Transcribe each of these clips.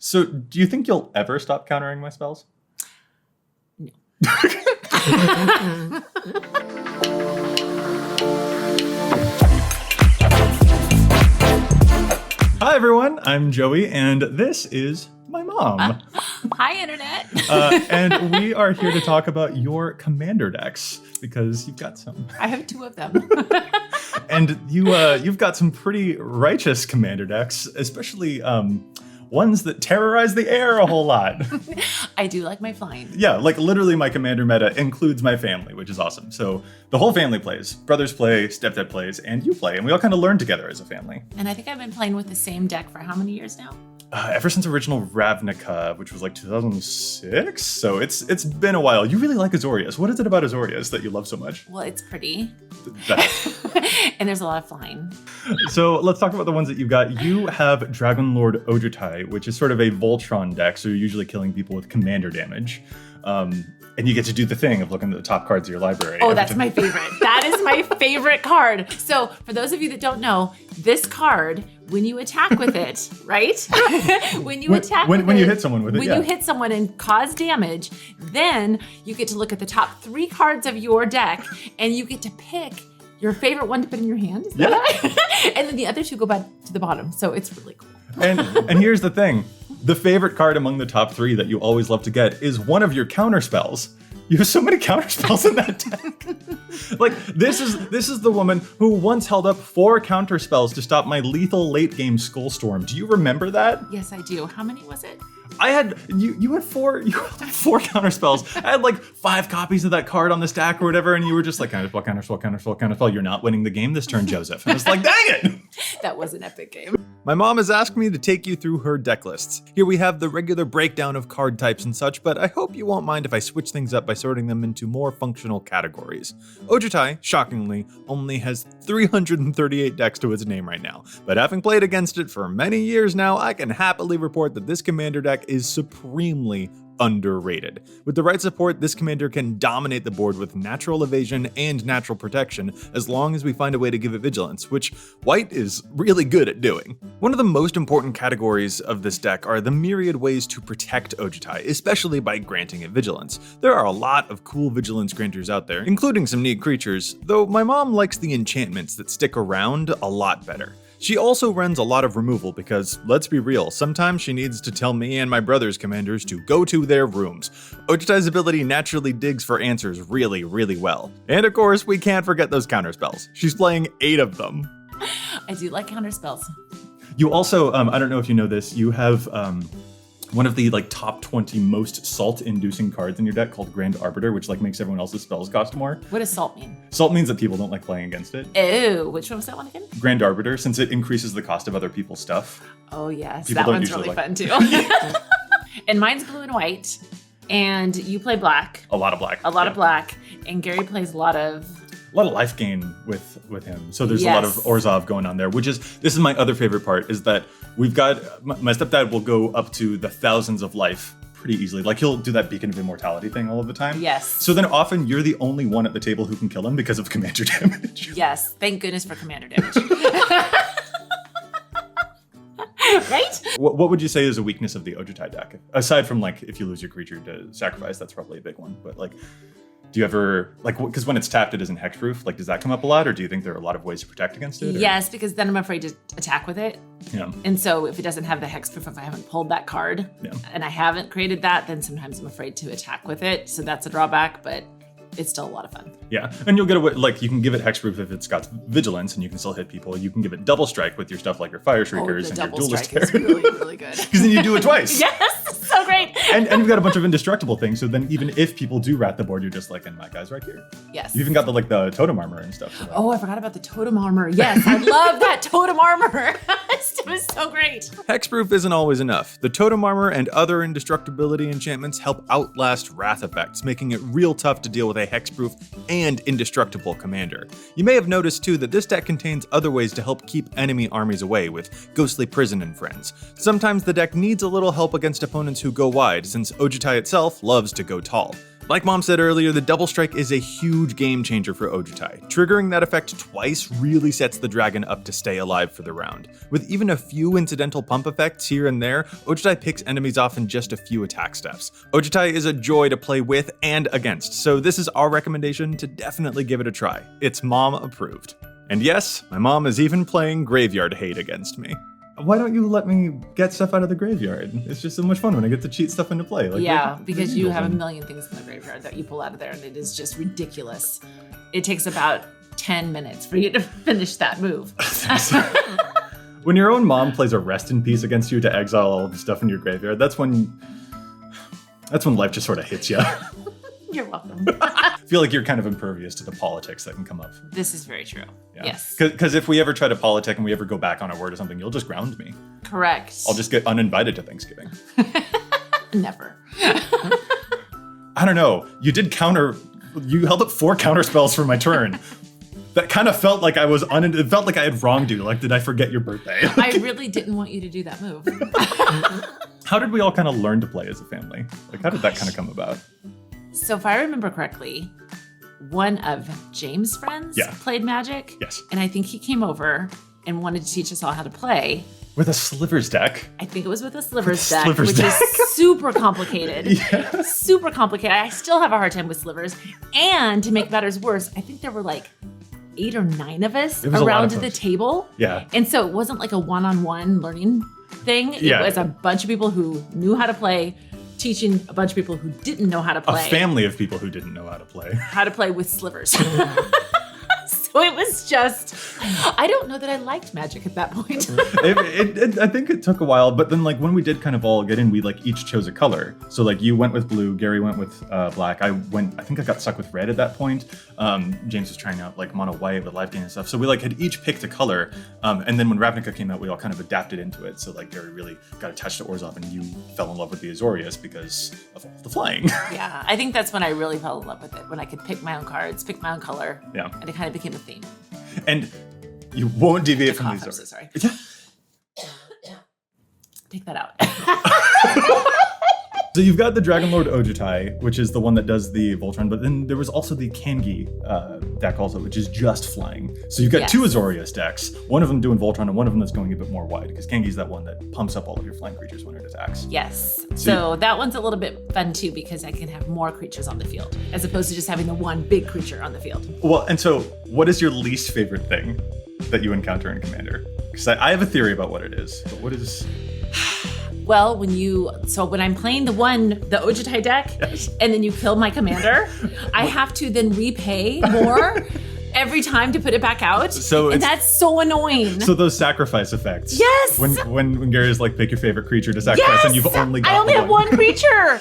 So, do you think you'll ever stop countering my spells? No. Hi, everyone. I'm Joey, and this is my mom. Hi, Internet. And we are here to talk about your commander decks, because you've got some. I have 2 of them. And you've got some pretty righteous commander decks, especially ones that terrorize the air a whole lot. I do like my flying. Yeah, like literally my commander meta includes my family, which is awesome. So the whole family plays. Brothers play, stepdad plays, and you play. And we all kind of learn together as a family. And I think I've been playing with the same deck for how many years now? Ever since original Ravnica, which was like 2006. So it's been a while. You really like Azorius. What is it about Azorius that you love so much? Well, it's pretty. That- And there's a lot of flying. So let's talk about the ones that you've got. You have Dragonlord Ojutai, which is sort of a Voltron deck, so you're usually killing people with commander damage. And you get to do the thing of looking at the top cards of your library. Oh, that's my favorite. That is my favorite card. So for those of you that don't know, this card, when you attack with it, right? when you hit someone with it, when you hit someone and cause damage, then you get to look at the top 3 cards of your deck, and you get to pick your favorite one to put in your hand. Is that right? And then the other 2 go back to the bottom. So it's really cool. And here's the thing. The favorite card among the top 3 that you always love to get is one of your counter spells. You have so many counter spells in that deck. Like, this is the woman who once held up 4 counter spells to stop my lethal late game Skullstorm. Do you remember that? Yes, I do. How many was it? I had you had 4 counter spells. I had like 5 copies of that card on the stack or whatever, and you were just like counter spell. You're not winning the game this turn, Joseph. And I was like, dang it! That was an epic game. My mom has asked me to take you through her deck lists. Here we have the regular breakdown of card types and such, but I hope you won't mind if I switch things up by sorting them into more functional categories. Ojutai, shockingly, only has 338 decks to its name right now, but having played against it for many years now, I can happily report that this commander deck is supremely underrated. With the right support, this commander can dominate the board with natural evasion and natural protection as long as we find a way to give it vigilance, which white is really good at doing. One of the most important categories of this deck are the myriad ways to protect Ojutai, especially by granting it vigilance. There are a lot of cool vigilance granters out there, including some neat creatures, though my mom likes the enchantments that stick around a lot better. She also runs a lot of removal because, let's be real, sometimes she needs to tell me and my brother's commanders to go to their rooms. Ojutai's ability naturally digs for answers really, really well. And of course, we can't forget those counterspells. She's playing 8 of them. I do like counter spells. You also, I don't know if you know this, you have one of the top 20 most salt-inducing cards in your deck called Grand Arbiter, which makes everyone else's spells cost more. What does salt mean? Salt means that people don't like playing against it. Ew, which one was that one again? Grand Arbiter, since it increases the cost of other people's stuff. Oh yes, People that don't one's usually really fun too. And mine's blue and white, and you play black. A lot of black. A lot of black, and Gary plays a lot of life gain with him. So there's a lot of Orzhov going on there, this is my other favorite part, is that we've got, my stepdad will go up to the thousands of life pretty easily. He'll do that Beacon of Immortality thing all of the time. Yes. So then often you're the only one at the table who can kill him because of commander damage. Yes, thank goodness for commander damage. Right? What would you say is a weakness of the Ojutai deck? Aside from if you lose your creature to sacrifice, that's probably a big one. But do you ever, because when it's tapped, it isn't hexproof. Does that come up a lot, or do you think there are a lot of ways to protect against it? Or? Yes, because then I'm afraid to attack with it. Yeah. And so if it doesn't have the hexproof, if I haven't pulled that card, and I haven't created that, then sometimes I'm afraid to attack with it. So that's a drawback, but it's still a lot of fun. Yeah, and you'll get away, you can give it hexproof if it's got vigilance, and you can still hit people. You can give it double strike with your stuff like your fire shriekers and your duelist strike is really, really good. Because then you do it twice. Yes, so great. And you've got a bunch of indestructible things, so then even if people do rat the board, you're just and my guy's right here. Yes. You even got the totem armor and stuff. So oh, I forgot about the totem armor. Yes, I love that totem armor. It was so great. Hexproof isn't always enough. The totem armor and other indestructibility enchantments help outlast wrath effects, making it real tough to deal with a hexproof and indestructible commander. You may have noticed too that this deck contains other ways to help keep enemy armies away with Ghostly Prison and friends. Sometimes the deck needs a little help against opponents who go wide, since Ojutai itself loves to go tall. Like Mom said earlier, the Double Strike is a huge game changer for Ojutai. Triggering that effect twice really sets the dragon up to stay alive for the round. With even a few incidental pump effects here and there, Ojutai picks enemies off in just a few attack steps. Ojutai is a joy to play with and against, so this is our recommendation to definitely give it a try. It's Mom approved. And yes, my mom is even playing Graveyard Hate against me. Why don't you let me get stuff out of the graveyard? It's just so much fun when I get to cheat stuff into play. Because you have a million things in the graveyard that you pull out of there, and it is just ridiculous. It takes about 10 minutes for you to finish that move. When your own mom plays a rest in peace against you to exile all of the stuff in your graveyard, that's when life just sort of hits you. You're welcome. I feel like you're kind of impervious to the politics that can come up. This is very true. Yeah. Yes. Because if we ever try to politic and we ever go back on our word or something, you'll just ground me. Correct. I'll just get uninvited to Thanksgiving. Never. I don't know. You held up 4 counter spells for my turn. That kind of felt like it felt like I had wronged you. Like, did I forget your birthday? I really didn't want you to do that move. How did we all kind of learn to play as a family? Like, how did that kind of come about? So if I remember correctly, one of James' friends played Magic. Yes. And I think he came over and wanted to teach us all how to play. With a Slivers deck? I think it was with a Slivers deck, which is super complicated. Yes. Super complicated. I still have a hard time with Slivers. And to make matters worse, I think there were like 8 or 9 of us around the table. Yeah. And so it wasn't like a one-on-one learning thing. It was a bunch of people who knew how to play, teaching a bunch of people who didn't know how to play. A family of people who didn't know how to play. How to play with Slivers. So it was just, I don't know that I liked Magic at that point. I think it took a while, but then like when we did kind of all get in, we like each chose a color. So like you went with blue, Gary went with black. I think I got stuck with red at that point. James was trying out like mono white with live gain and stuff. So we like had each picked a color. And then when Ravnica came out, we all kind of adapted into it. So like Gary really got attached to Orzhov and you fell in love with the Azorius because of all the flying. Yeah, I think that's when I really fell in love with it. When I could pick my own cards, pick my own color. Yeah. And it kind of became a theme. And you won't deviate from these. I'm so sorry. Yeah. Take that out. So you've got the Dragonlord Ojutai, which is the one that does the Voltron, but then there was also the Kangi deck also, which is just flying. So you've got 2 Azorius decks, one of them doing Voltron and one of them that's going a bit more wide, because Kangi's that one that pumps up all of your flying creatures when it attacks. Yes. So that one's a little bit fun too, because I can have more creatures on the field, as opposed to just having the one big creature on the field. Well, and so what is your least favorite thing that you encounter in Commander? Because I have a theory about what it is, but what is... Well, when I'm playing the Ojutai deck, and then you kill my commander, I have to then repay more every time to put it back out. And that's so annoying. So those sacrifice effects. Yes. When Gary's like, pick your favorite creature to sacrifice, and you've only got I only have one creature.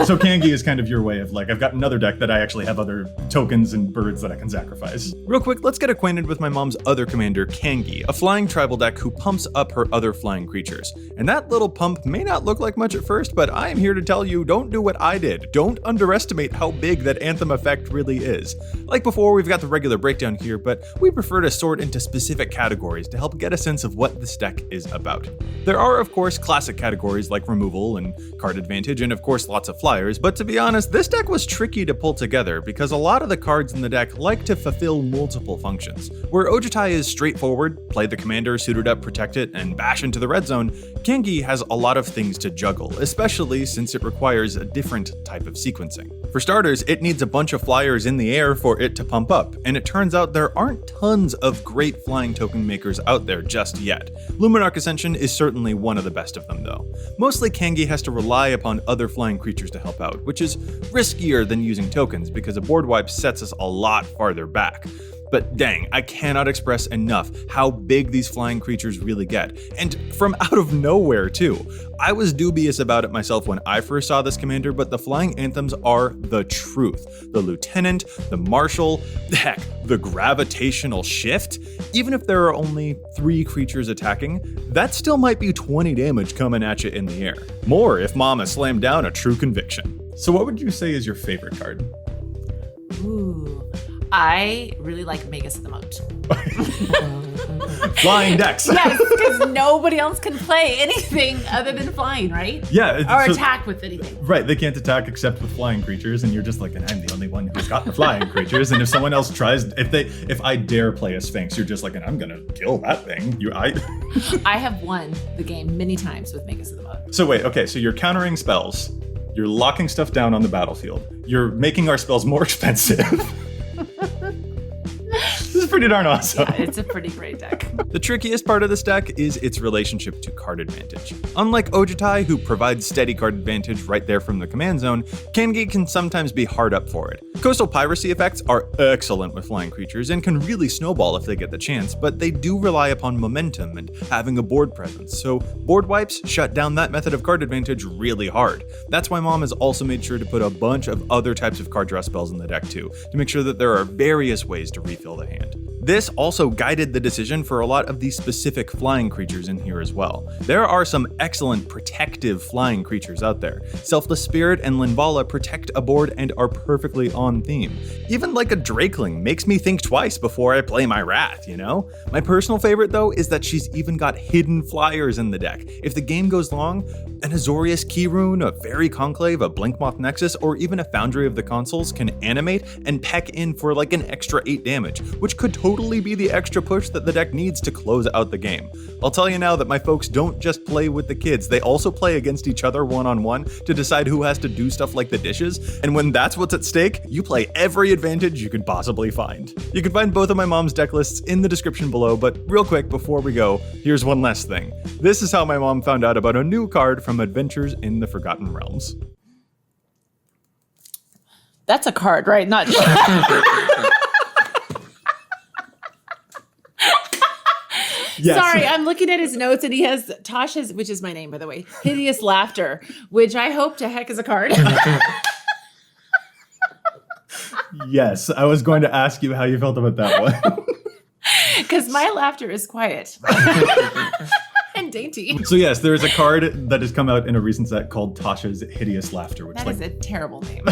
So Kangi is kind of your way of like, I've got another deck that I actually have other tokens and birds that I can sacrifice. Real quick, let's get acquainted with my mom's other commander, Kangi, a flying tribal deck who pumps up her other flying creatures. And that little pump may not look like much at first, but I am here to tell you, don't do what I did. Don't underestimate how big that Anthem effect really is. Like before, we've got the regular breakdown here, but we prefer to sort into specific categories to help get a sense of what this deck is about. There are, of course, classic categories like removal and card advantage, and of course lots of flyers, but to be honest, this deck was tricky to pull together because a lot of the cards in the deck like to fulfill multiple functions. Where Ojutai is straightforward, play the commander, suit it up, protect it, and bash into the red zone, Kangi has a lot of things to juggle, especially since it requires a different type of sequencing. For starters, it needs a bunch of flyers in the air for it to pump up, and it turns out there aren't tons of great flying token makers out there just yet. Luminarch Ascension is certainly one of the best of them though. Mostly Kangi has to rely upon other flying creatures to help out, which is riskier than using tokens because a board wipe sets us a lot farther back. But dang, I cannot express enough how big these flying creatures really get. And from out of nowhere too. I was dubious about it myself when I first saw this commander, but the flying anthems are the truth. The lieutenant, the marshal, heck, the gravitational shift. Even if there are only 3 creatures attacking, that still might be 20 damage coming at you in the air. More if Mama slammed down a true conviction. So what would you say is your favorite card? Ooh. I really like Magus of the Moat. Flying decks. Yes, because nobody else can play anything other than flying, right? Yeah. Or attack with anything. Right, they can't attack except with flying creatures, and you're just like, and I'm the only one who's got the flying creatures. And if someone else tries, if I dare play a Sphinx, you're just like, and I'm gonna kill that thing. I have won the game many times with Magus of the Moat. So wait, okay, so you're countering spells, you're locking stuff down on the battlefield, you're making our spells more expensive. This is pretty darn awesome. Yeah, it's a pretty great deck. The trickiest part of this deck is its relationship to card advantage. Unlike Ojutai, who provides steady card advantage right there from the command zone, Kangi can sometimes be hard up for it. Coastal piracy effects are excellent with flying creatures and can really snowball if they get the chance, but they do rely upon momentum and having a board presence, so board wipes shut down that method of card advantage really hard. That's why Mom has also made sure to put a bunch of other types of card draw spells in the deck too, to make sure that there are various ways to refill the hand. This also guided the decision for a lot of the specific flying creatures in here as well. There are some excellent protective flying creatures out there. Selfless Spirit and Linvala protect a board and are perfectly on theme. Even like a Drakeling makes me think twice before I play my Wrath, you know? My personal favorite though is that she's even got hidden flyers in the deck. If the game goes long, an Azorius Keyrune, a Fairy Conclave, a Blinkmoth Nexus, or even a Foundry of the Consuls can animate and peck in for like an extra 8 damage, which could totally be the extra push that the deck needs to close out the game. I'll tell you now that my folks don't just play with the kids, they also play against each other one-on-one to decide who has to do stuff like the dishes, and when that's what's at stake, you play every advantage you can possibly find. You can find both of my mom's deck lists in the description below, but real quick before we go, here's one last thing. This is how my mom found out about a new card from Adventures in the Forgotten Realms. That's a card, right? Not just... Yes. Sorry, I'm looking at his notes and he has Tasha's, which is my name, by the way, Hideous Laughter, which I hope to heck is a card. Yes, I was going to ask you how you felt about that one. Because my laughter is quiet. And dainty. So yes, there is a card that has come out in a recent set called Tasha's Hideous Laughter, which that is a terrible name.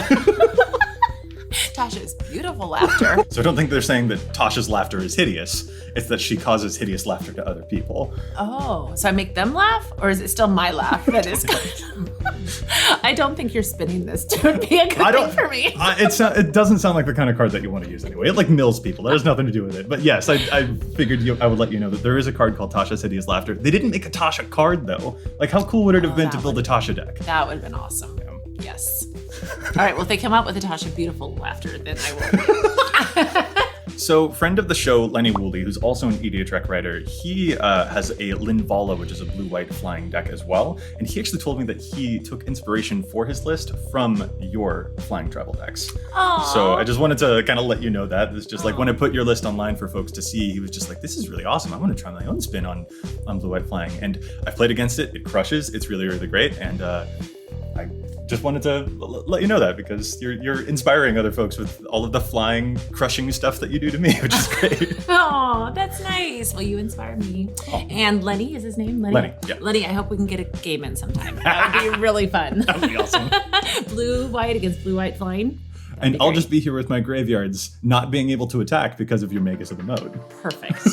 Tasha's beautiful laughter. So I don't think they're saying that Tasha's laughter is hideous. It's that she causes hideous laughter to other people. Oh, so I make them laugh? Or is it still my laugh that is good? I don't think you're spinning this to be a good thing for me. It doesn't sound like the kind of card that you want to use anyway. It like mills people. That has nothing to do with it. But yes, I figured I would let you know that there is a card called Tasha's Hideous Laughter. They didn't make a Tasha card though. Like how cool would it have been to build a Tasha deck? That would have been awesome. Yeah. Yes. All right, well, if they come out with a Tasha Beautiful Laughter, then I will. So, friend of the show, Lenny Woolley, who's also an Idiotrek writer, he has a Linvala, which is a blue-white flying deck as well. And he actually told me that he took inspiration for his list from your flying travel decks. Aww. So I just wanted to kind of let you know that. It's just like when I put your list online for folks to see, he was just like, this is really awesome. I want to try my own spin on blue-white flying. And I played against it. It crushes. It's really, really great. And I just wanted to let you know that because you're inspiring other folks with all of the flying, crushing stuff that you do to me, which is great. Oh, that's nice. Well, you inspire me. Oh. And Lenny is his name? Lenny, yeah. Lenny, I hope we can get a game in sometime. That would be really fun. That would be awesome. Blue-white against blue-white flying. And I'll just be here with my graveyards not being able to attack because of your Magus of the Moat. Perfect.